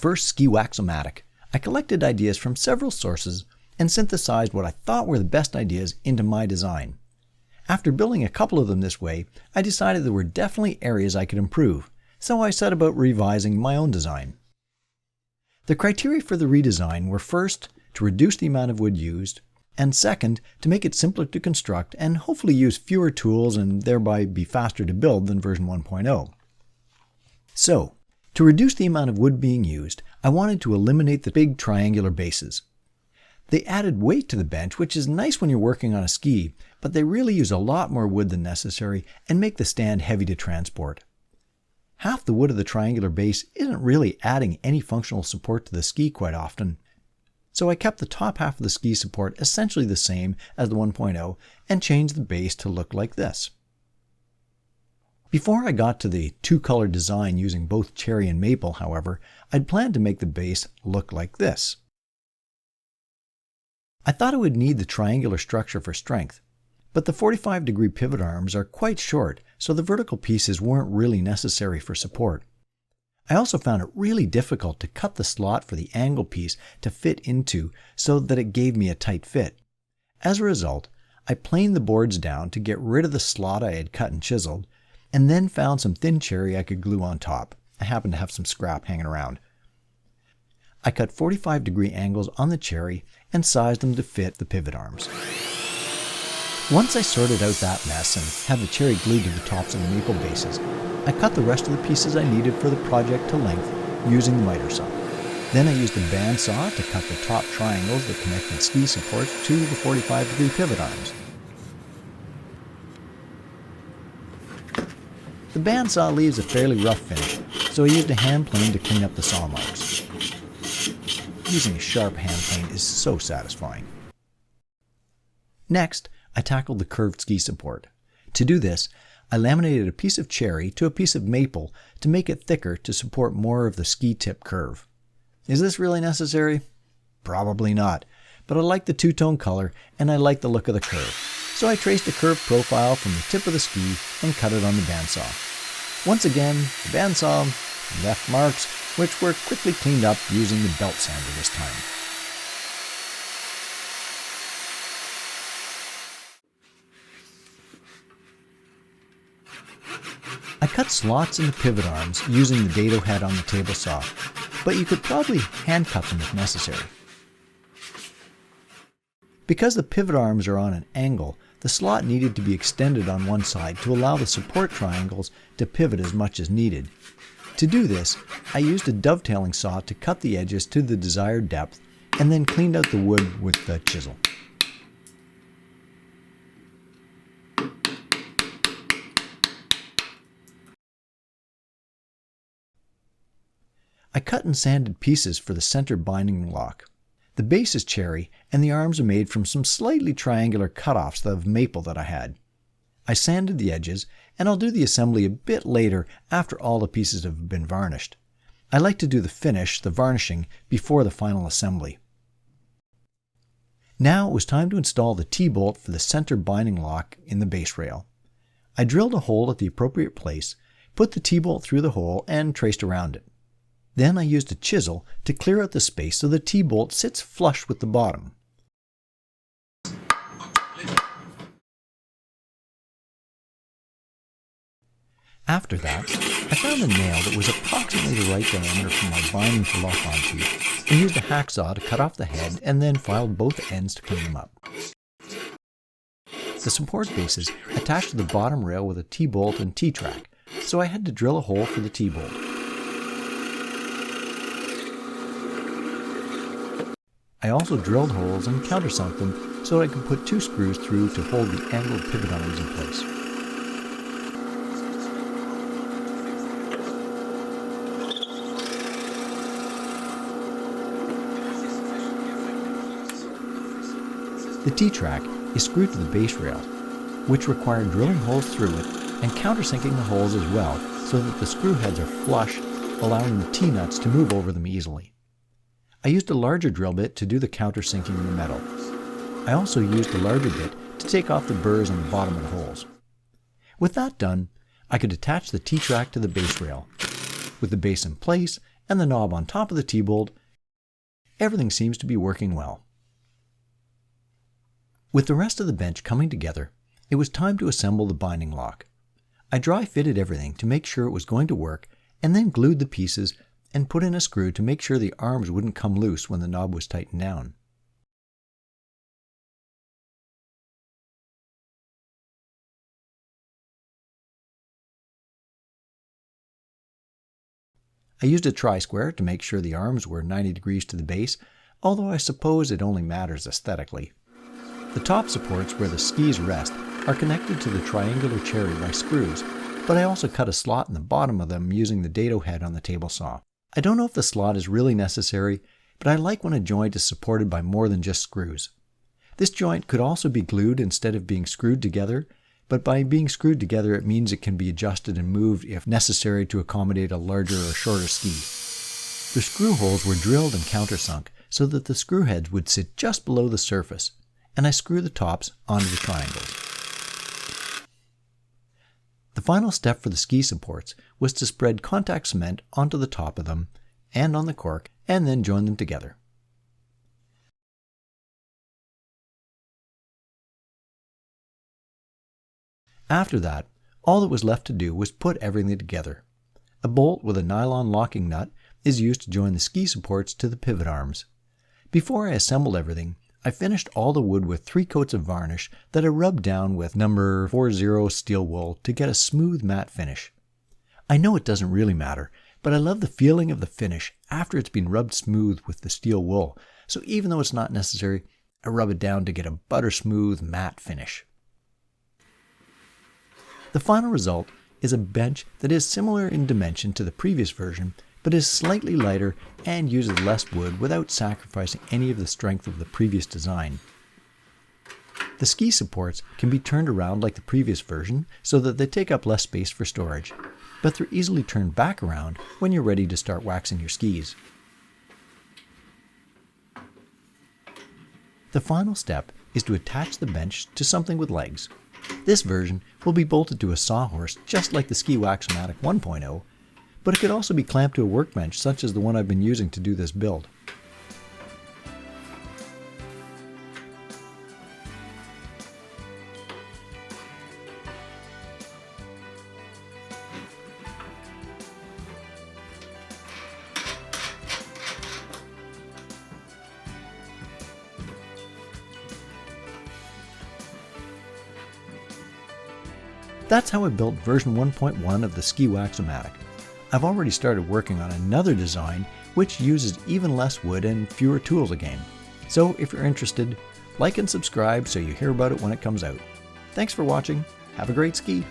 first Ski-Wax-O-Matic, I collected ideas from several sources and synthesized what I thought were the best ideas into my design. After building a couple of them this way, I decided there were definitely areas I could improve, so I set about revising my own design. The criteria for the redesign were first, to reduce the amount of wood used, and second, to make it simpler to construct and hopefully use fewer tools and thereby be faster to build than version 1.0. So, to reduce the amount of wood being used, I wanted to eliminate the big triangular bases. They added weight to the bench, which is nice when you're working on a ski, but they really use a lot more wood than necessary and make the stand heavy to transport. Half the wood of the triangular base isn't really adding any functional support to the ski quite often, so I kept the top half of the ski support essentially the same as the 1.0 and changed the base to look like this. Before I got to the two-color design using both cherry and maple, however, I'd planned to make the base look like this. I thought it would need the triangular structure for strength, but the 45-degree pivot arms are quite short, so the vertical pieces weren't really necessary for support. I also found it really difficult to cut the slot for the angle piece to fit into so that it gave me a tight fit. As a result, I planed the boards down to get rid of the slot I had cut and chiseled, and then found some thin cherry I could glue on top. I happened to have some scrap hanging around. I cut 45-degree angles on the cherry and sized them to fit the pivot arms. Once I sorted out that mess and had the cherry glued to the tops of the maple bases, I cut the rest of the pieces I needed for the project to length using the miter saw. Then I used a bandsaw to cut the top triangles that connected ski supports to the 45-degree pivot arms. The bandsaw leaves a fairly rough finish, so I used a hand plane to clean up the saw marks. Using a sharp hand plane is so satisfying. Next, I tackled the curved ski support. To do this, I laminated a piece of cherry to a piece of maple to make it thicker to support more of the ski tip curve. Is this really necessary? Probably not, but I like the two-tone color and I like the look of the curve. So I traced a curved profile from the tip of the ski and cut it on the bandsaw. Once again, the bandsaw left marks, which were quickly cleaned up using the belt sander this time. I cut slots in the pivot arms using the dado head on the table saw, but you could probably hand cut them if necessary. Because the pivot arms are on an angle, the slot needed to be extended on one side to allow the support triangles to pivot as much as needed. To do this, I used a dovetailing saw to cut the edges to the desired depth and then cleaned out the wood with the chisel. I cut and sanded pieces for the center binding lock. The base is cherry, and the arms are made from some slightly triangular cutoffs of maple that I had. I sanded the edges, and I'll do the assembly a bit later after all the pieces have been varnished. I like to do the varnishing, before the final assembly. Now it was time to install the T-bolt for the center binding lock in the base rail. I drilled a hole at the appropriate place, put the T-bolt through the hole, and traced around it. Then I used a chisel to clear out the space so the T-bolt sits flush with the bottom. After that, I found a nail that was approximately the right diameter for my binding to lock onto, and used a hacksaw to cut off the head and then filed both ends to clean them up. The support bases attached to the bottom rail with a T-bolt and T-track, so I had to drill a hole for the T-bolt. I also drilled holes and countersunk them so I could put 2 screws through to hold the angled pivot arms in place. The T-track is screwed to the base rail, which required drilling holes through it and countersinking the holes as well so that the screw heads are flush, allowing the T-nuts to move over them easily. I used a larger drill bit to do the countersinking in the metal. I also used a larger bit to take off the burrs on the bottom of the holes. With that done, I could attach the T-track to the base rail. With the base in place and the knob on top of the T-bolt, everything seems to be working well. With the rest of the bench coming together, it was time to assemble the binding lock. I dry fitted everything to make sure it was going to work, and then glued the pieces and put in a screw to make sure the arms wouldn't come loose when the knob was tightened down. I used a tri-square to make sure the arms were 90 degrees to the base, although I suppose it only matters aesthetically. The top supports where the skis rest are connected to the triangular cherry by screws, but I also cut a slot in the bottom of them using the dado head on the table saw. I don't know if the slot is really necessary, but I like when a joint is supported by more than just screws. This joint could also be glued instead of being screwed together, but by being screwed together it means it can be adjusted and moved if necessary to accommodate a larger or shorter ski. The screw holes were drilled and countersunk so that the screw heads would sit just below the surface, and I screw the tops onto the triangles. The final step for the ski supports was to spread contact cement onto the top of them and on the cork, and then join them together. After that, all that was left to do was put everything together. A bolt with a nylon locking nut is used to join the ski supports to the pivot arms. Before I assembled everything, I finished all the wood with 3 coats of varnish that I rubbed down with number 40 steel wool to get a smooth matte finish. I know it doesn't really matter, but I love the feeling of the finish after it's been rubbed smooth with the steel wool, so even though it's not necessary, I rub it down to get a butter smooth matte finish. The final result is a bench that is similar in dimension to the previous version, but is slightly lighter and uses less wood without sacrificing any of the strength of the previous design. The ski supports can be turned around like the previous version so that they take up less space for storage, but they're easily turned back around when you're ready to start waxing your skis. The final step is to attach the bench to something with legs. This version will be bolted to a sawhorse just like the Ski-Wax-O-Matic 1.0, but it could also be clamped to a workbench such as the one I've been using to do this build. That's how I built version 1.1 of the Ski-Wax-O-Matic. I've already started working on another design which uses even less wood and fewer tools again. So if you're interested, like and subscribe so you hear about it when it comes out. Thanks for watching. Have a great ski!